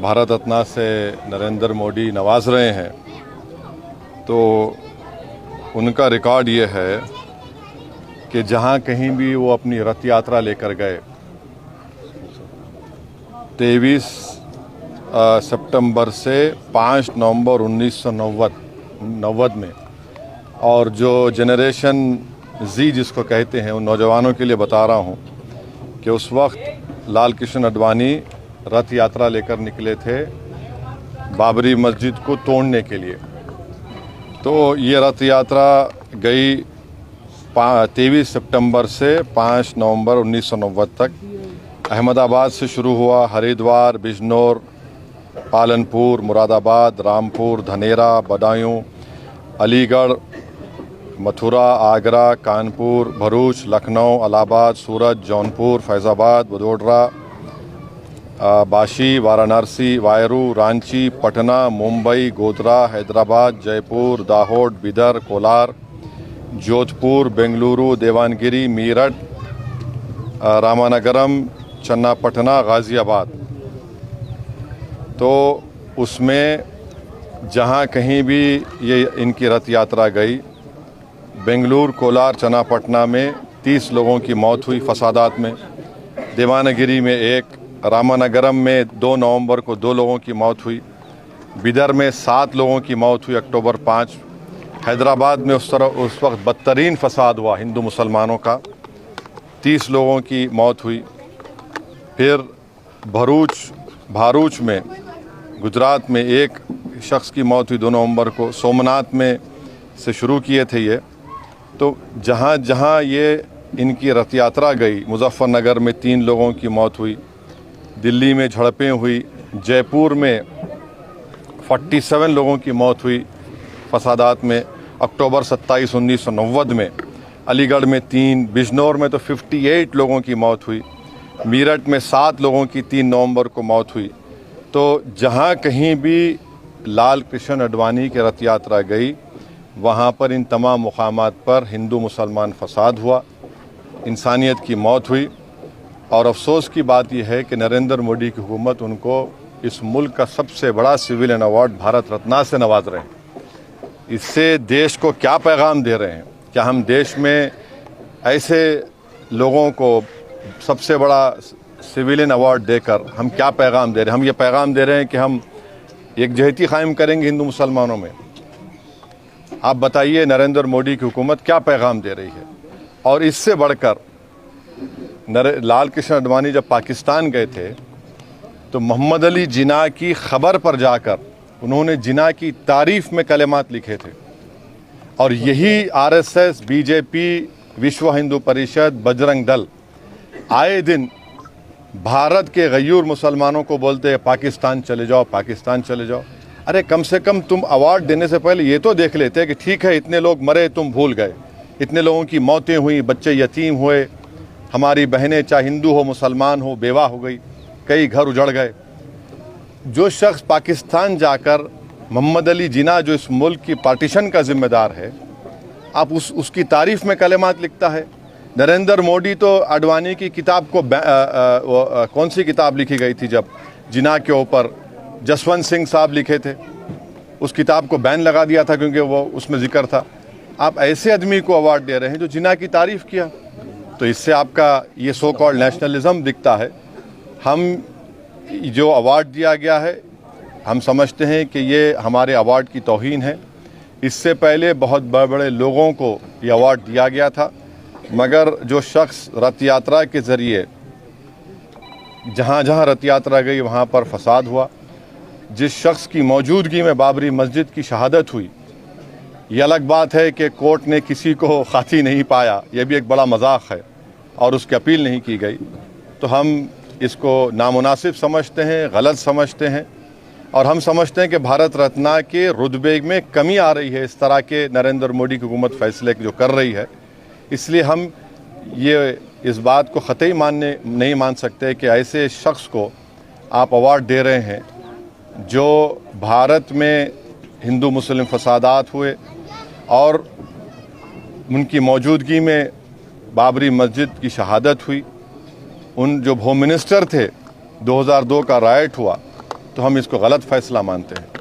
भारत रत्न से नरेंद्र मोदी नवाज रहे हैं, तो उनका रिकॉर्ड ये है कि जहां कहीं भी वो अपनी रथ यात्रा लेकर गए 23 सितंबर से 5 नवंबर 1990 में, और जो जनरेशन जी जिसको कहते हैं उन नौजवानों के लिए बता रहा हूं कि उस वक्त लाल कृष्ण आडवाणी रथ यात्रा लेकर निकले थे बाबरी मस्जिद को तोड़ने के लिए। तो ये रथ यात्रा गई 23 सितंबर से 5 नवंबर 1990 तक। अहमदाबाद से शुरू हुआ, हरिद्वार, बिजनौर, पालनपुर, मुरादाबाद, रामपुर, धनेरा, बदायूं, अलीगढ़, मथुरा, आगरा, कानपुर, भरूच, लखनऊ, इलाहाबाद, सूरत, जौनपुर, फैज़ाबाद, वडोदरा, बाशी, वाराणसी, वायरू, रांची, पटना, मुंबई, गोधरा, हैदराबाद, जयपुर, दाहोद, बिदर, कोलार, जोधपुर, बेंगलुरु, देवानगिरी, मीरठ, रामानगरम, चन्नापटना, गाज़ियाबाद। तो उसमें जहाँ कहीं भी ये इनकी रथ यात्रा गई, बेंगलुरु, कोलार, चन्नापटना में 30 लोगों की मौत हुई फसादात में, देवानगिरी में 1, रामानगरम में 2 नवंबर को 2 लोगों की मौत हुई, बिदर में 7 लोगों की मौत हुई अक्टूबर 5, हैदराबाद में उस वक्त बदतरीन फसाद हुआ हिंदू मुसलमानों का, 30 लोगों की मौत हुई। फिर भारूच में गुजरात में 1 शख्स की मौत हुई 2 नवंबर को। सोमनाथ में से शुरू किए थे ये। तो जहाँ जहाँ ये इनकी रथ यात्रा गई, मुजफ्फरनगर में 3 लोगों की मौत हुई, दिल्ली में झड़पें हुई, जयपुर में 47 लोगों की मौत हुई फसादात में अक्टूबर 27, 1990 में, अलीगढ़ में 3, बिजनौर में तो 58 लोगों की मौत हुई, मीरठ में 7 लोगों की 3 नवंबर को मौत हुई। तो जहाँ कहीं भी लाल कृष्ण आडवाणी की रथ यात्रा गई, वहाँ पर इन तमाम मुकामात पर हिंदू मुसलमान फसाद हुआ, इंसानियत की मौत हुई। और अफसोस की बात यह है कि नरेंद्र मोदी की हुकूमत उनको इस मुल्क का सबसे बड़ा सिविलियन अवार्ड भारत रत्न से नवाज रहे हैं। इससे देश को क्या पैगाम दे रहे हैं? क्या हम देश में ऐसे लोगों को सबसे बड़ा सिविलियन अवार्ड देकर हम क्या पैगाम दे रहे हैं? हम ये पैगाम दे रहे हैं कि हम एकजहती कायम करेंगे हिंदू मुसलमानों में। आप बताइए नरेंद्र मोदी की हुकूमत क्या पैगाम दे रही है? और इससे बढ़कर लाल कृष्ण आडवाणी जब पाकिस्तान गए थे तो मोहम्मद अली जिन्ना की खबर पर जाकर उन्होंने जिन्ना की तारीफ में कलेमात लिखे थे। और यही आरएसएस, बीजेपी, विश्व हिंदू परिषद, बजरंग दल आए दिन भारत के गयूर मुसलमानों को बोलते हैं पाकिस्तान चले जाओ, पाकिस्तान चले जाओ। अरे कम से कम तुम अवार्ड देने से पहले ये तो देख लेते कि ठीक है इतने लोग मरे, तुम भूल गए, इतने लोगों की मौतें हुई, बच्चे यतीम हुए, हमारी बहनें चाहे हिंदू हो मुसलमान हो बेवा हो गई, कई घर उजड़ गए। जो शख्स पाकिस्तान जाकर मोहम्मद अली जिन्ना जो इस मुल्क की पार्टीशन का जिम्मेदार है, आप उसकी तारीफ में कलेमात लिखता है। नरेंद्र मोदी तो आडवाणी की किताब को कौन सी किताब लिखी गई थी जब जिन्ना के ऊपर जसवंत सिंह साहब लिखे थे, उस किताब को बैन लगा दिया था क्योंकि वो उसमें जिक्र था। आप ऐसे आदमी को अवार्ड दे रहे हैं जो जिन्ना की तारीफ किया, तो इससे आपका ये सो कॉल्ड नेशनलिज्म दिखता है। हम जो अवार्ड दिया गया है हम समझते हैं कि ये हमारे अवार्ड की तौहीन है। इससे पहले बहुत बड़े बड़े लोगों को ये अवार्ड दिया गया था, मगर जो शख्स रथ यात्रा के ज़रिए जहाँ जहाँ रथ यात्रा गई वहाँ पर फसाद हुआ, जिस शख्स की मौजूदगी में बाबरी मस्जिद की शहादत हुई, ये अलग बात है कि कोर्ट ने किसी को खाती नहीं पाया, यह भी एक बड़ा मजाक है और उसकी अपील नहीं की गई। तो हम इसको नामुनासिब समझते हैं, गलत समझते हैं, और हम समझते हैं कि भारत रत्न के रुतबे में कमी आ रही है इस तरह के नरेंद्र मोदी की हुकूमत फैसले जो कर रही है। इसलिए हम ये इस बात को ख़तई नहीं मान सकते कि ऐसे शख्स को आप अवार्ड दे रहे हैं जो भारत में हिंदू मुस्लिम फसादात हुए और उनकी मौजूदगी में बाबरी मस्जिद की शहादत हुई। उन जो होम मिनिस्टर थे, 2002 का राइट हुआ, तो हम इसको गलत फ़ैसला मानते हैं।